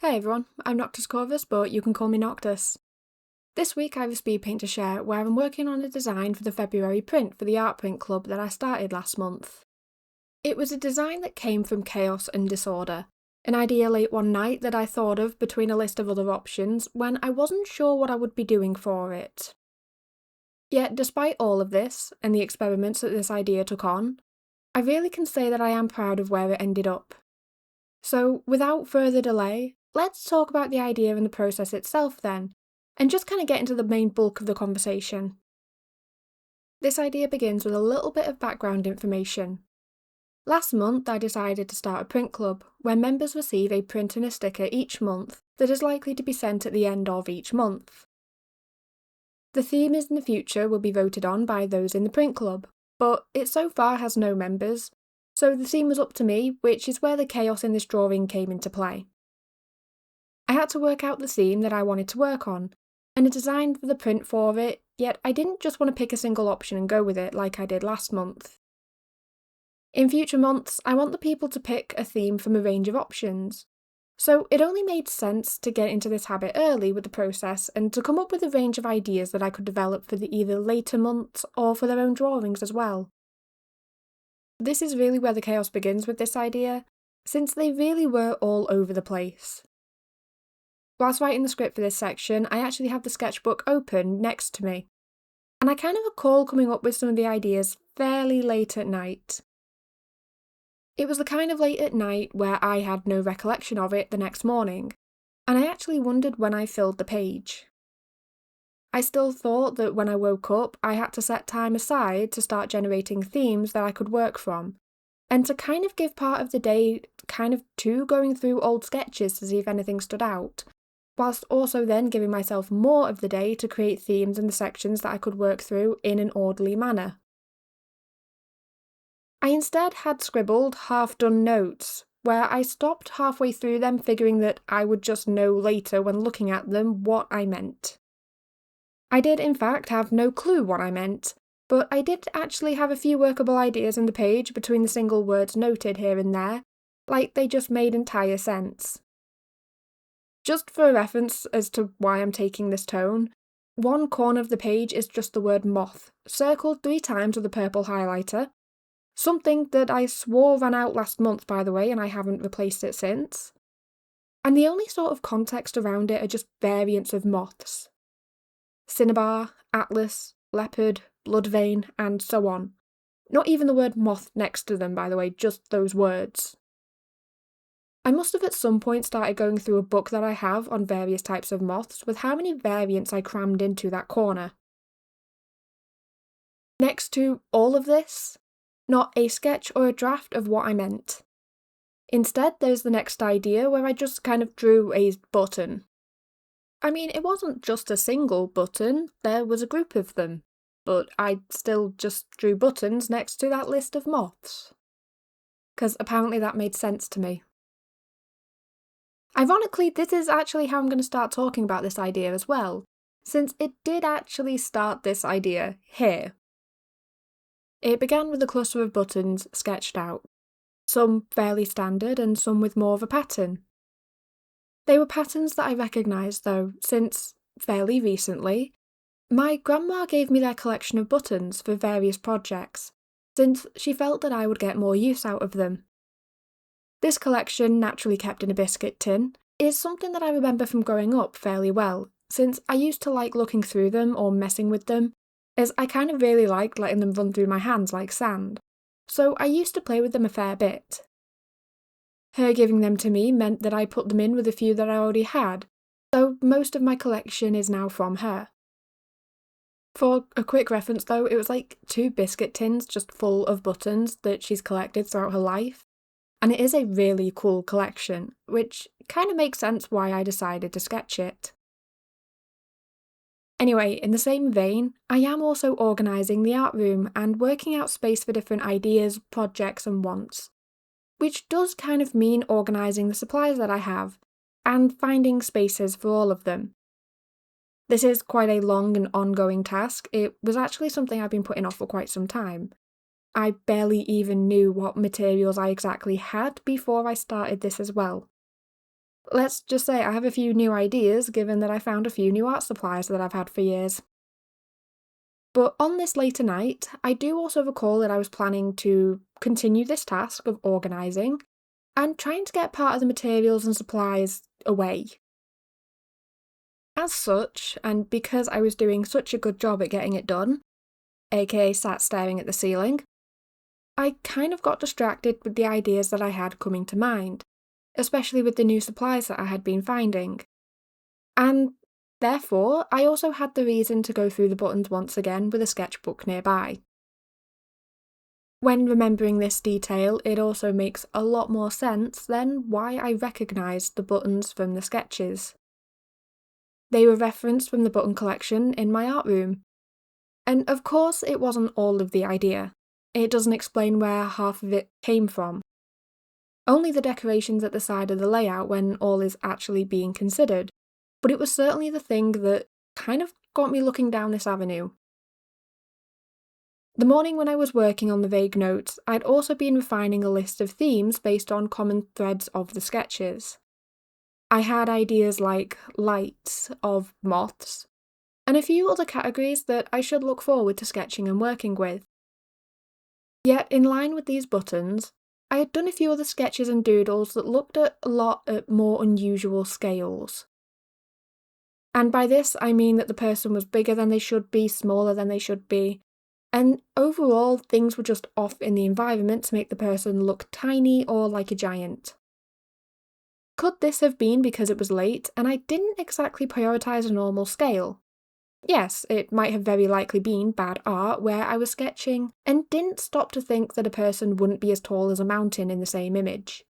Hey everyone, I'm Noctis Corvus, but you can call me Noctis. This week I have a speed paint to share where I'm working on a design for the February print for the art print club that I started last month. It was a design that came from chaos and disorder, an idea late one night that I thought of between a list of other options when I wasn't sure what I would be doing for it. Yet despite all of this, and the experiments that this idea took on, I really can say that I am proud of where it ended up. So, without further delay, let's talk about the idea and the process itself then, and just kind of get into the main bulk of the conversation. This idea begins with a little bit of background information. Last month, I decided to start a print club, where members receive a print and a sticker each month that is likely to be sent at the end of each month. The theme in the future will be voted on by those in the print club, but it so far has no members, so the theme was up to me, which is where the chaos in this drawing came into play. I had to work out the theme that I wanted to work on, and a design for the print for it, yet I didn't just want to pick a single option and go with it like I did last month. In future months, I want the people to pick a theme from a range of options, so it only made sense to get into this habit early with the process and to come up with a range of ideas that I could develop for the either later months or for their own drawings as well. This is really where the chaos begins with this idea, since they really were all over the place. Whilst writing the script for this section, I actually have the sketchbook open next to me, and I kind of recall coming up with some of the ideas fairly late at night. It was the kind of late at night where I had no recollection of it the next morning, and I actually wondered when I filled the page. I still thought that when I woke up, I had to set time aside to start generating themes that I could work from, and to kind of give part of the day to going through old sketches to see if anything stood out, whilst also then giving myself more of the day to create themes in the sections that I could work through in an orderly manner. I instead had scribbled half-done notes, where I stopped halfway through them figuring that I would just know later when looking at them what I meant. I did in fact have no clue what I meant, but I did actually have a few workable ideas in the page between the single words noted here and there, like they just made entire sense. Just for a reference as to why I'm taking this tone, one corner of the page is just the word moth, circled 3 times with a purple highlighter, something that I swore ran out last month by the way and I haven't replaced it since. And the only sort of context around it are just variants of moths. Cinnabar, atlas, leopard, bloodvein, and so on. Not even the word moth next to them by the way, just those words. I must have at some point started going through a book that I have on various types of moths with how many variants I crammed into that corner. Next to all of this, not a sketch or a draft of what I meant. Instead, there's the next idea where I just kind of drew a button. I mean, it wasn't just a single button, there was a group of them, but I still just drew buttons next to that list of moths. 'Cause apparently that made sense to me. Ironically, this is actually how I'm going to start talking about this idea as well, since it did actually start this idea here. It began with a cluster of buttons sketched out, some fairly standard and some with more of a pattern. They were patterns that I recognised though, since, fairly recently, my grandma gave me their collection of buttons for various projects, since she felt that I would get more use out of them. This collection, naturally kept in a biscuit tin, is something that I remember from growing up fairly well, since I used to like looking through them or messing with them, as I kind of really liked letting them run through my hands like sand, so I used to play with them a fair bit. Her giving them to me meant that I put them in with a few that I already had, so most of my collection is now from her. For a quick reference though, it was like 2 biscuit tins just full of buttons that she's collected throughout her life, and it is a really cool collection, which kind of makes sense why I decided to sketch it. Anyway, in the same vein, I am also organising the art room and working out space for different ideas, projects and wants, which does kind of mean organising the supplies that I have, and finding spaces for all of them. This is quite a long and ongoing task. It was actually something I've been putting off for quite some time. I barely even knew what materials I exactly had before I started this as well. Let's just say I have a few new ideas given that I found a few new art supplies that I've had for years. But on this later night, I do also recall that I was planning to continue this task of organising and trying to get part of the materials and supplies away. As such, and because I was doing such a good job at getting it done, aka sat staring at the ceiling, I kind of got distracted with the ideas that I had coming to mind, especially with the new supplies that I had been finding. And therefore, I also had the reason to go through the buttons once again with a sketchbook nearby. When remembering this detail, it also makes a lot more sense than why I recognised the buttons from the sketches. They were referenced from the button collection in my art room. And of course, it wasn't all of the idea. It doesn't explain where half of it came from. Only the decorations at the side of the layout when all is actually being considered, but it was certainly the thing that kind of got me looking down this avenue. The morning when I was working on the vague notes, I'd also been refining a list of themes based on common threads of the sketches. I had ideas like lights of moths, and a few other categories that I should look forward to sketching and working with. Yet, in line with these buttons, I had done a few other sketches and doodles that looked a lot at more unusual scales. And by this, I mean that the person was bigger than they should be, smaller than they should be, and overall, things were just off in the environment to make the person look tiny or like a giant. Could this have been because it was late and I didn't exactly prioritise a normal scale? Yes, it might have very likely been bad art where I was sketching and didn't stop to think that a person wouldn't be as tall as a mountain in the same image.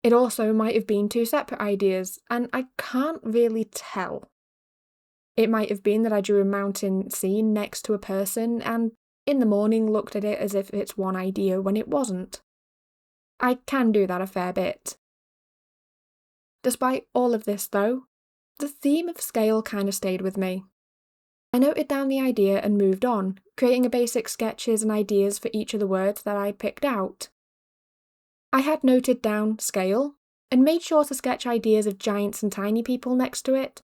It also might have been two separate ideas, and I can't really tell. It might have been that I drew a mountain scene next to a person and in the morning looked at it as if it's one idea when it wasn't. I can do that a fair bit. Despite all of this though, the theme of scale kind of stayed with me. I noted down the idea and moved on, creating a basic sketches and ideas for each of the words that I'd picked out. I had noted down scale, and made sure to sketch ideas of giants and tiny people next to it,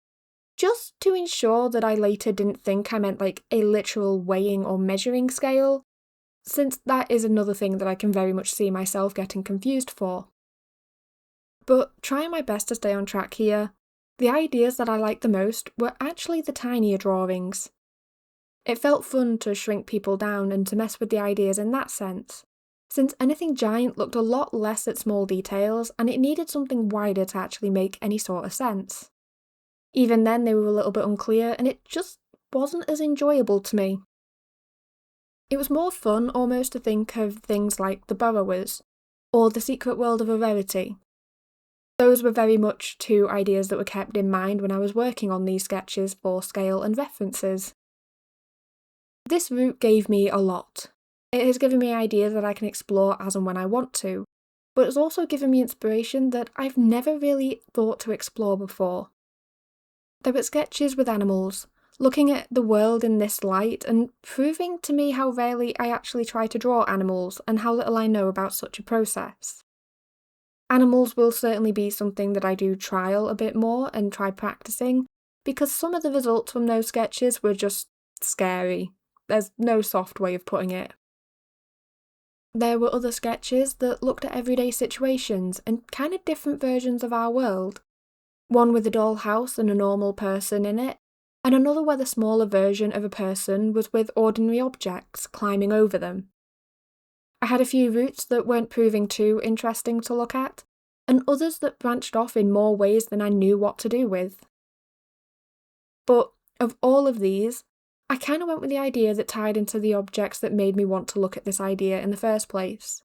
just to ensure that I later didn't think I meant like a literal weighing or measuring scale, since that is another thing that I can very much see myself getting confused for. But trying my best to stay on track here, the ideas that I liked the most were actually the tinier drawings. It felt fun to shrink people down and to mess with the ideas in that sense, since anything giant looked a lot less at small details and it needed something wider to actually make any sort of sense. Even then they were a little bit unclear and it just wasn't as enjoyable to me. It was more fun almost to think of things like the Burrowers, or the Secret World of a Rarity. Those were very much two ideas that were kept in mind when I was working on these sketches for scale and references. This route gave me a lot. It has given me ideas that I can explore as and when I want to, but it's also given me inspiration that I've never really thought to explore before. There were sketches with animals, looking at the world in this light and proving to me how rarely I actually try to draw animals and how little I know about such a process. Animals will certainly be something that I do trial a bit more and try practicing, because some of the results from those sketches were just scary. There's no soft way of putting it. There were other sketches that looked at everyday situations and kind of different versions of our world. One with a dollhouse and a normal person in it, and another where the smaller version of a person was with ordinary objects climbing over them. I had a few routes that weren't proving too interesting to look at, and others that branched off in more ways than I knew what to do with. But of all of these, I kind of went with the idea that tied into the objects that made me want to look at this idea in the first place.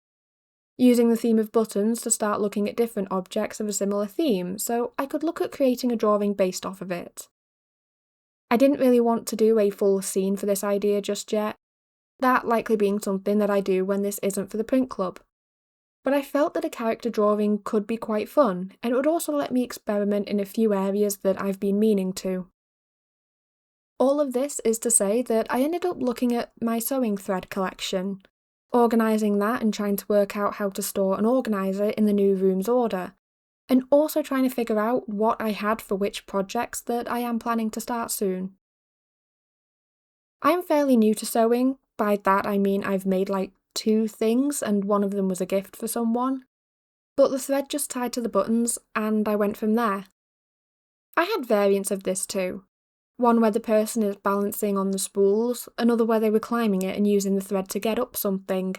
Using the theme of buttons to start looking at different objects of a similar theme, so I could look at creating a drawing based off of it. I didn't really want to do a full scene for this idea just yet, that likely being something that I do when this isn't for the print club. But I felt that a character drawing could be quite fun, and it would also let me experiment in a few areas that I've been meaning to. All of this is to say that I ended up looking at my sewing thread collection, organising that and trying to work out how to store and organise it in the new room's order, and also trying to figure out what I had for which projects that I am planning to start soon. I am fairly new to sewing. By that I mean I've made like 2 things and one of them was a gift for someone. But the thread just tied to the buttons and I went from there. I had variants of this too. One where the person is balancing on the spools, another where they were climbing it and using the thread to get up something.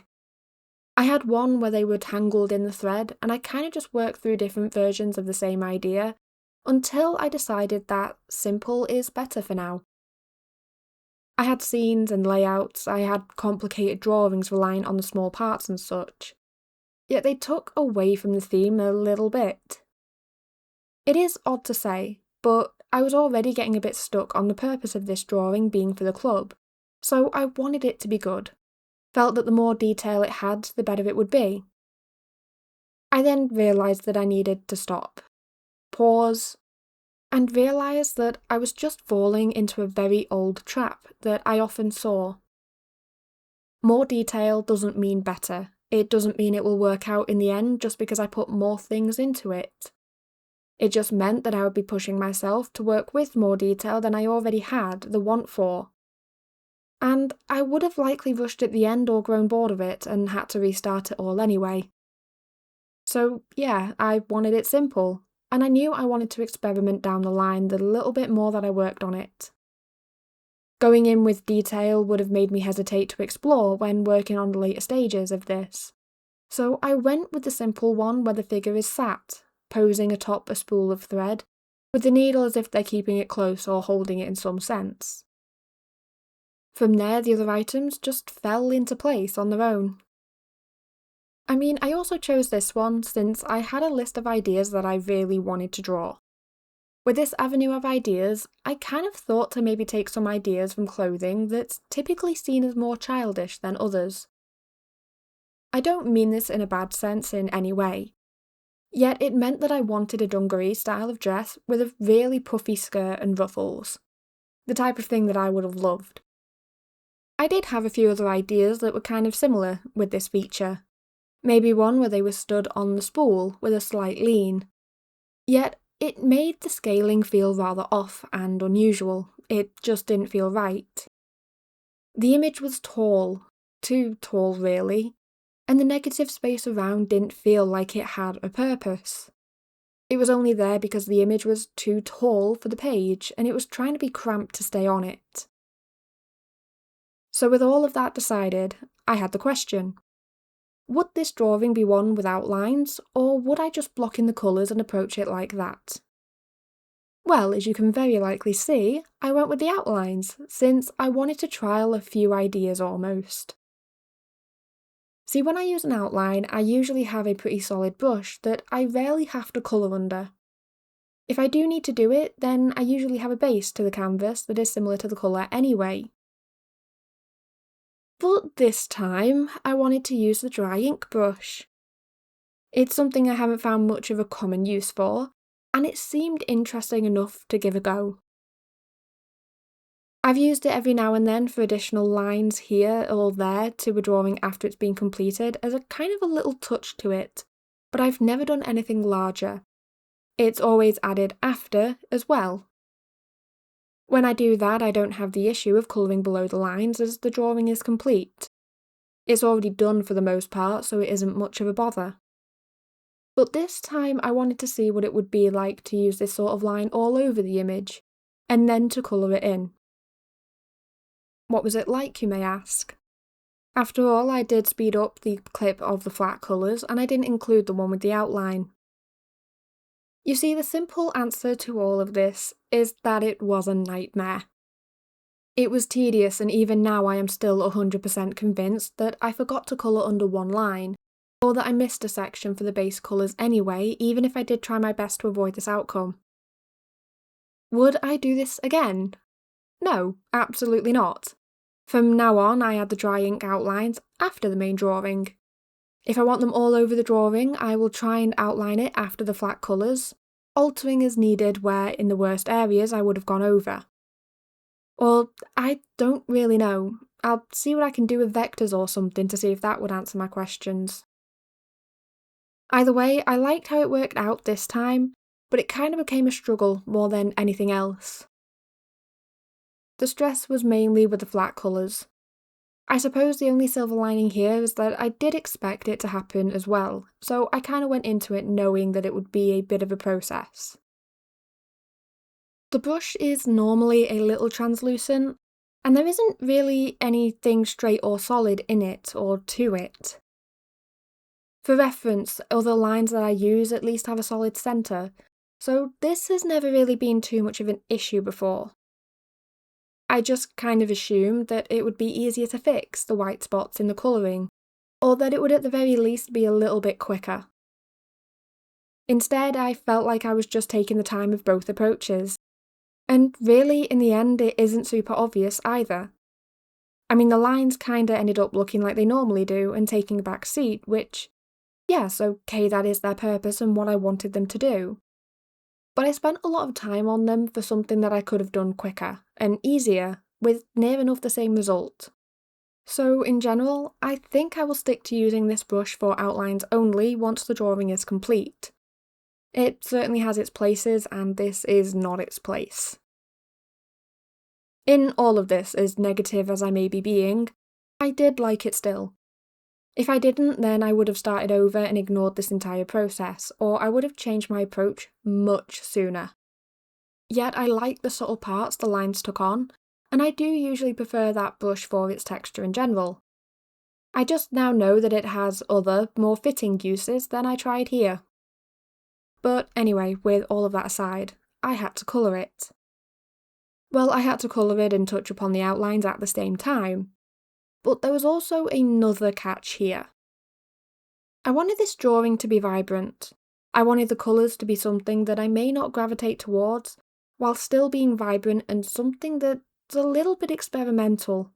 I had one where they were tangled in the thread, and I kind of just worked through different versions of the same idea until I decided that simple is better for now. I had scenes and layouts, I had complicated drawings reliant on the small parts and such, yet they took away from the theme a little bit. It is odd to say, but I was already getting a bit stuck on the purpose of this drawing being for the club, so I wanted it to be good. Felt that the more detail it had, the better it would be. I then realised that I needed to stop, pause, and realised that I was just falling into a very old trap that I often saw. More detail doesn't mean better. It doesn't mean it will work out in the end just because I put more things into it. It just meant that I would be pushing myself to work with more detail than I already had the want for. And I would have likely rushed at the end or grown bored of it and had to restart it all anyway. So yeah, I wanted it simple, and I knew I wanted to experiment down the line the little bit more that I worked on it. Going in with detail would have made me hesitate to explore when working on the later stages of this. So I went with the simple one where the figure is sat, posing atop a spool of thread, with the needle as if they're keeping it close or holding it in some sense. From there, the other items just fell into place on their own. I mean, I also chose this one since I had a list of ideas that I really wanted to draw. With this avenue of ideas, I kind of thought to maybe take some ideas from clothing that's typically seen as more childish than others. I don't mean this in a bad sense in any way. Yet it meant that I wanted a dungaree style of dress with a really puffy skirt and ruffles. The type of thing that I would have loved. I did have a few other ideas that were kind of similar with this feature. Maybe one where they were stood on the spool with a slight lean. Yet it made the scaling feel rather off and unusual. It just didn't feel right. The image was tall, too tall really, and the negative space around didn't feel like it had a purpose. It was only there because the image was too tall for the page and it was trying to be cramped to stay on it. So with all of that decided, I had the question. Would this drawing be one with outlines, or would I just block in the colours and approach it like that? Well, as you can very likely see, I went with the outlines, since I wanted to trial a few ideas almost. See, when I use an outline, I usually have a pretty solid brush that I rarely have to colour under. If I do need to do it, then I usually have a base to the canvas that is similar to the colour anyway. But this time, I wanted to use the dry ink brush. It's something I haven't found much of a common use for, and it seemed interesting enough to give a go. I've used it every now and then for additional lines here or there to a drawing after it's been completed as a kind of a little touch to it, but I've never done anything larger. It's always added after as well. When I do that, I don't have the issue of colouring below the lines as the drawing is complete. It's already done for the most part, so it isn't much of a bother. But this time I wanted to see what it would be like to use this sort of line all over the image, and then to colour it in. What was it like, you may ask? After all, I did speed up the clip of the flat colours, and I didn't include the one with the outline. You see, the simple answer to all of this is that it was a nightmare. It was tedious, and even now I am still 100% convinced that I forgot to colour under one line, or that I missed a section for the base colours anyway, even if I did try my best to avoid this outcome. Would I do this again? No, absolutely not. From now on, I add the dry ink outlines after the main drawing. If I want them all over the drawing, I will try and outline it after the flat colours, altering as needed where in the worst areas I would have gone over. Or, I don't really know. I'll see what I can do with vectors or something to see if that would answer my questions. Either way, I liked how it worked out this time, but it kind of became a struggle more than anything else. The stress was mainly with the flat colours. I suppose the only silver lining here is that I did expect it to happen as well, so I kind of went into it knowing that it would be a bit of a process. The brush is normally a little translucent, and there isn't really anything straight or solid in it or to it. For reference, other lines that I use at least have a solid centre, so this has never really been too much of an issue before. I just kind of assumed that it would be easier to fix the white spots in the colouring, or that it would at the very least be a little bit quicker. Instead, I felt like I was just taking the time of both approaches, and really, in the end, it isn't super obvious either. I mean, the lines kinda ended up looking like they normally do and taking a back seat, which, yes, okay, that is their purpose and what I wanted them to do. But I spent a lot of time on them for something that I could have done quicker and easier, with near enough the same result. So in general, I think I will stick to using this brush for outlines only once the drawing is complete. It certainly has its places, and this is not its place. In all of this, as negative as I may be being, I did like it still. If I didn't, then I would have started over and ignored this entire process, or I would have changed my approach much sooner. Yet I like the subtle parts the lines took on, and I do usually prefer that brush for its texture in general. I just now know that it has other, more fitting uses than I tried here. But anyway, with all of that aside, I had to colour it. Well, I had to colour it and touch upon the outlines at the same time. But there was also another catch here. I wanted this drawing to be vibrant. I wanted the colours to be something that I may not gravitate towards, while still being vibrant and something that's a little bit experimental.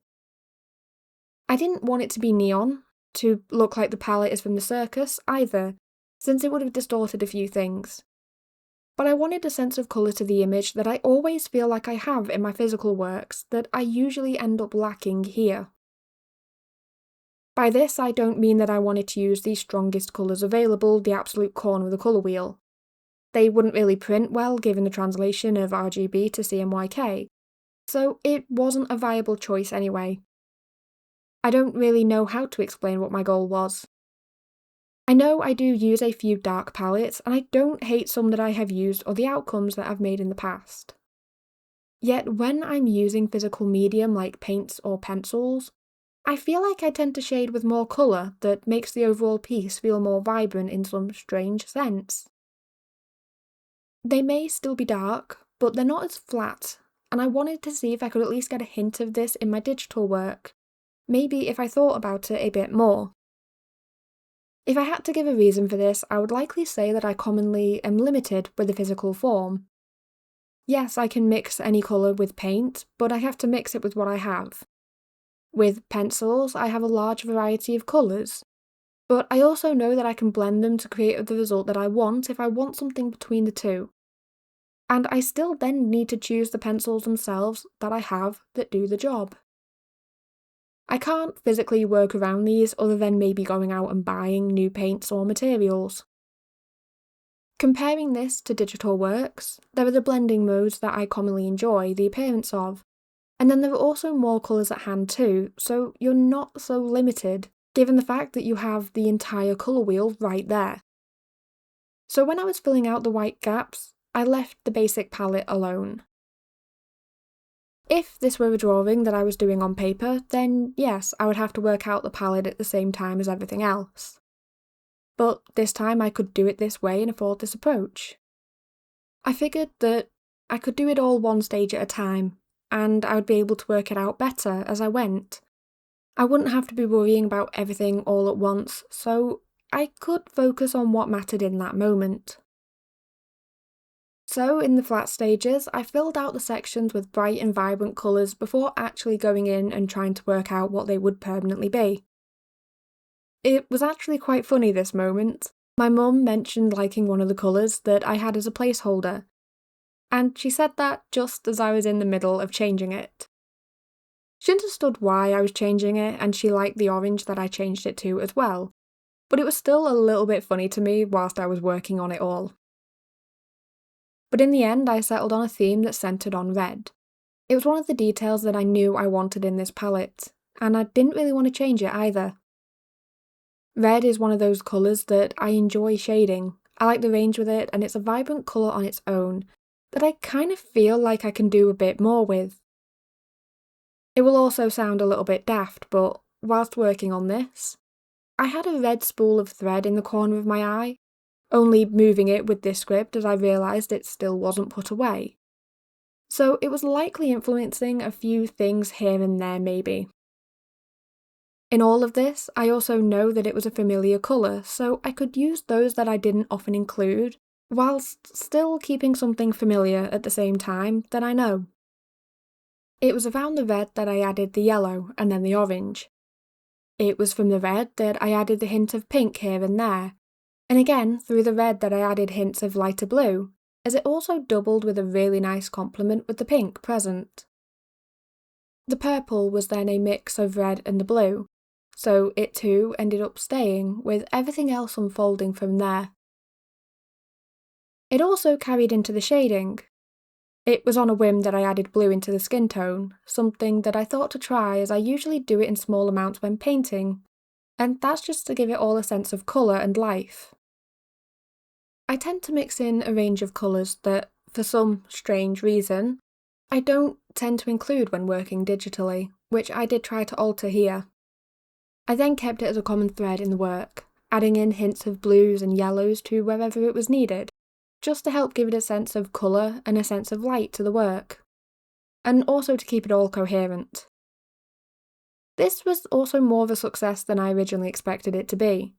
I didn't want it to be neon, to look like the palette is from the circus, either, since it would have distorted a few things. But I wanted a sense of colour to the image that I always feel like I have in my physical works that I usually end up lacking here. By this, I don't mean that I wanted to use the strongest colours available, the absolute corner of the colour wheel. They wouldn't really print well given the translation of RGB to CMYK, so it wasn't a viable choice anyway. I don't really know how to explain what my goal was. I know I do use a few dark palettes, and I don't hate some that I have used or the outcomes that I've made in the past. Yet when I'm using physical medium like paints or pencils, I feel like I tend to shade with more colour that makes the overall piece feel more vibrant in some strange sense. They may still be dark, but they're not as flat, and I wanted to see if I could at least get a hint of this in my digital work, maybe if I thought about it a bit more. If I had to give a reason for this, I would likely say that I commonly am limited with the physical form. Yes, I can mix any colour with paint, but I have to mix it with what I have. With pencils, I have a large variety of colours, but I also know that I can blend them to create the result that I want if I want something between the two. And I still then need to choose the pencils themselves that I have that do the job. I can't physically work around these other than maybe going out and buying new paints or materials. Comparing this to digital works, there are the blending modes that I commonly enjoy the appearance of, and then there are also more colours at hand too, so you're not so limited, given the fact that you have the entire colour wheel right there. So when I was filling out the white gaps, I left the basic palette alone. If this were a drawing that I was doing on paper, then yes, I would have to work out the palette at the same time as everything else. But this time I could do it this way and afford this approach. I figured that I could do it all one stage at a time, and I would be able to work it out better as I went. I wouldn't have to be worrying about everything all at once, so I could focus on what mattered in that moment. So, in the flat stages, I filled out the sections with bright and vibrant colours before actually going in and trying to work out what they would permanently be. It was actually quite funny this moment. My mum mentioned liking one of the colours that I had as a placeholder, and she said that just as I was in the middle of changing it. She understood why I was changing it, and she liked the orange that I changed it to as well. but it was still a little bit funny to me whilst I was working on it all. But in the end, I settled on a theme that centred on red. It was one of the details that I knew I wanted in this palette, and I didn't really want to change it either. Red is one of those colours that I enjoy shading. I like the range with it, and it's a vibrant colour on its own that I kind of feel like I can do a bit more with. It will also sound a little bit daft, but whilst working on this, I had a red spool of thread in the corner of my eye, only moving it with this script as I realised it still wasn't put away. So it was likely influencing a few things here and there maybe. In all of this, I also know that it was a familiar colour, so I could use those that I didn't often include, whilst still keeping something familiar at the same time that I know. It was around the red that I added the yellow and then the orange. It was from the red that I added the hint of pink here and there, and again through the red that I added hints of lighter blue, as it also doubled with a really nice complement with the pink present. The purple was then a mix of red and the blue, so it too ended up staying, with everything else unfolding from there. It also carried into the shading. It was on a whim that I added blue into the skin tone, something that I thought to try as I usually do it in small amounts when painting, and that's just to give it all a sense of colour and life. I tend to mix in a range of colours that, for some strange reason, I don't tend to include when working digitally, which I did try to alter here. I then kept it as a common thread in the work, adding in hints of blues and yellows to wherever it was needed, just to help give it a sense of colour and a sense of light to the work, and also to keep it all coherent. This was also more of a success than I originally expected it to be.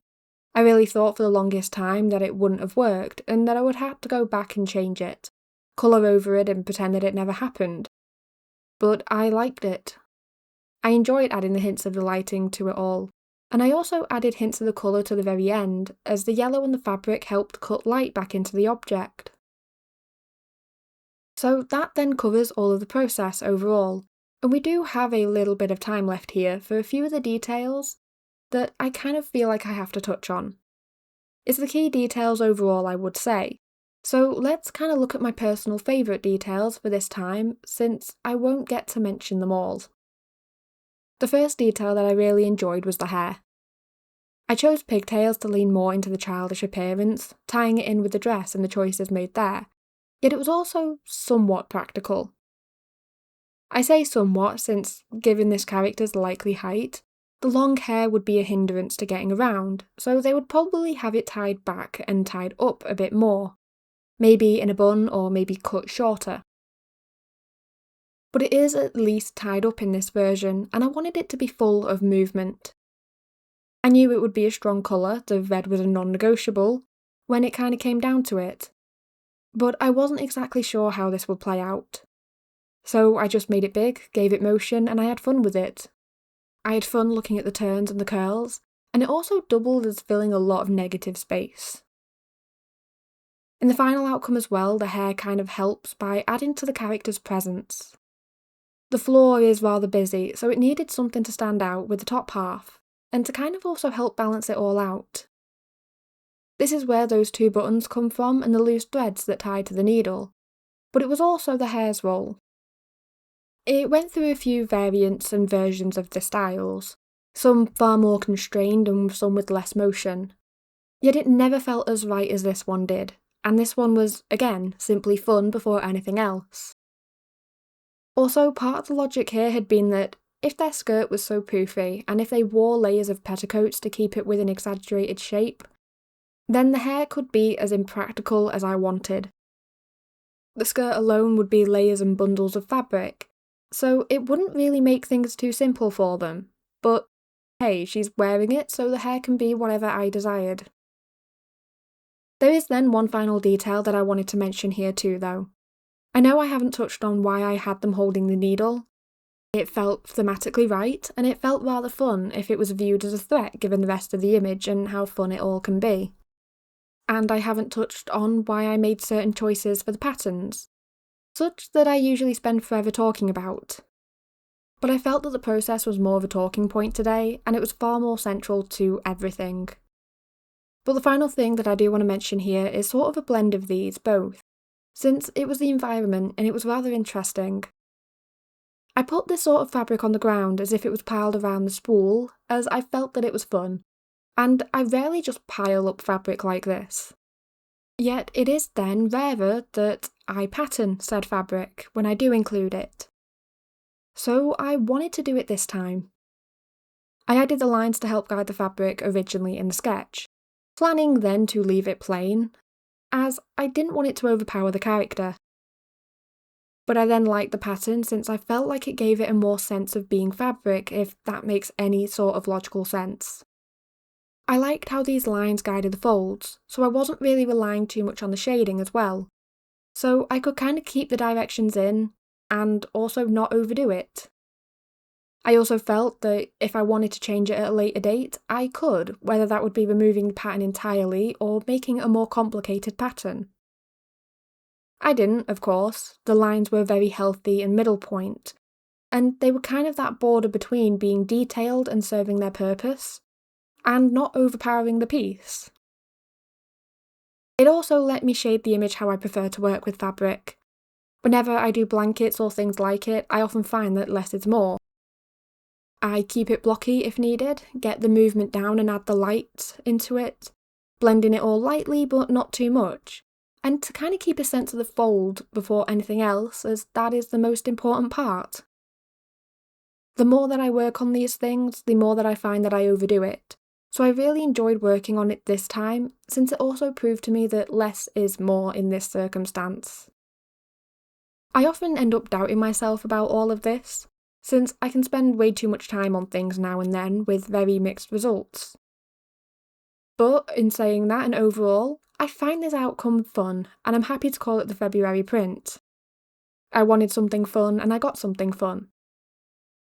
I really thought for the longest time that it wouldn't have worked, and that I would have to go back and change it, colour over it and pretend that it never happened. But I liked it. I enjoyed adding the hints of the lighting to it all, and I also added hints of the colour to the very end, as the yellow on the fabric helped cut light back into the object. So that then covers all of the process overall, and we do have a little bit of time left here for a few of the details that I kind of feel like I have to touch on. It's the key details overall, I would say, so let's kind of look at my personal favourite details for this time, since I won't get to mention them all. The first detail that I really enjoyed was the hair. I chose pigtails to lean more into the childish appearance, tying it in with the dress and the choices made there, yet it was also somewhat practical. I say somewhat since, given this character's likely height, the long hair would be a hindrance to getting around, so they would probably have it tied back and tied up a bit more, maybe in a bun or maybe cut shorter. But it is at least tied up in this version, and I wanted it to be full of movement. I knew it would be a strong colour, the red was a non-negotiable, when it kind of came down to it. But I wasn't exactly sure how this would play out. So I just made it big, gave it motion, and I had fun with it. I had fun looking at the turns and the curls, and it also doubled as filling a lot of negative space. In the final outcome as well, the hair kind of helps by adding to the character's presence. The floor is rather busy, so it needed something to stand out with the top half, and to kind of also help balance it all out. This is where those two buttons come from and the loose threads that tie to the needle, but it was also the hair's role. It went through a few variants and versions of the styles, some far more constrained and some with less motion, yet it never felt as right as this one did, and this one was, again, simply fun before anything else. Also, part of the logic here had been that if their skirt was so poofy, and if they wore layers of petticoats to keep it with an exaggerated shape, then the hair could be as impractical as I wanted. The skirt alone would be layers and bundles of fabric, so it wouldn't really make things too simple for them, but hey, she's wearing it, so the hair can be whatever I desired. There is then one final detail that I wanted to mention here too though. I know I haven't touched on why I had them holding the needle. It felt thematically right, and it felt rather fun if it was viewed as a threat given the rest of the image and how fun it all can be. And I haven't touched on why I made certain choices for the patterns, such that I usually spend forever talking about. But I felt that the process was more of a talking point today, and it was far more central to everything. But the final thing that I do want to mention here is sort of a blend of these both, since it was the environment and it was rather interesting. I put this sort of fabric on the ground as if it was piled around the spool, as I felt that it was fun, and I rarely just pile up fabric like this. Yet it is then rarer that I pattern said fabric when I do include it. So I wanted to do it this time. I added the lines to help guide the fabric originally in the sketch, planning then to leave it plain, as I didn't want it to overpower the character. But I then liked the pattern since I felt like it gave it a more sense of being fabric, if that makes any sort of logical sense. I liked how these lines guided the folds, so I wasn't really relying too much on the shading as well. So I could kind of keep the directions in, and also not overdo it. I also felt that if I wanted to change it at a later date, I could, whether that would be removing the pattern entirely or making a more complicated pattern. I didn't, of course. The lines were very healthy and middle point, and they were kind of that border between being detailed and serving their purpose, and not overpowering the piece. It also let me shade the image how I prefer to work with fabric. Whenever I do blankets or things like it, I often find that less is more. I keep it blocky if needed, get the movement down and add the light into it, blending it all lightly but not too much, and to kind of keep a sense of the fold before anything else, as that is the most important part. The more that I work on these things, the more that I find that I overdo it. So I really enjoyed working on it this time, since it also proved to me that less is more in this circumstance. I often end up doubting myself about all of this, since I can spend way too much time on things now and then with very mixed results. But in saying that and overall, I find this outcome fun, and I'm happy to call it the February print. I wanted something fun and I got something fun.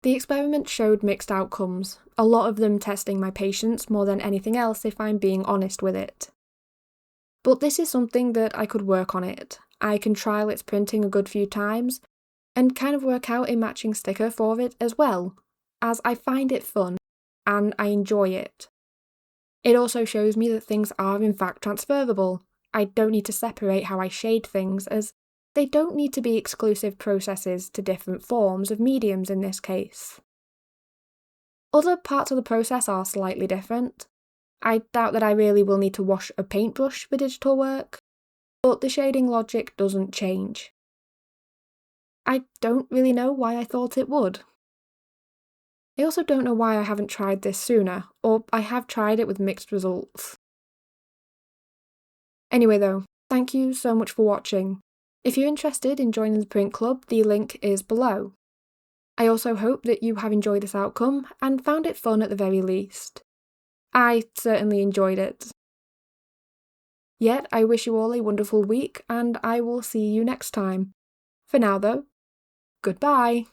The experiment showed mixed outcomes, a lot of them testing my patience more than anything else if I'm being honest with it. But this is something that I could work on it. I can trial its printing a good few times, and kind of work out a matching sticker for it as well, as I find it fun, and I enjoy it. It also shows me that things are in fact transferable. I don't need to separate how I shade things, as they don't need to be exclusive processes to different forms of mediums in this case. Other parts of the process are slightly different. I doubt that I really will need to wash a paintbrush for digital work, but the shading logic doesn't change. I don't really know why I thought it would. I also don't know why I haven't tried this sooner, or I have tried it with mixed results. Anyway though, thank you so much for watching. If you're interested in joining the print club, the link is below. I also hope that you have enjoyed this outcome and found it fun at the very least. I certainly enjoyed it. Yet I wish you all a wonderful week, and I will see you next time. For now though, goodbye!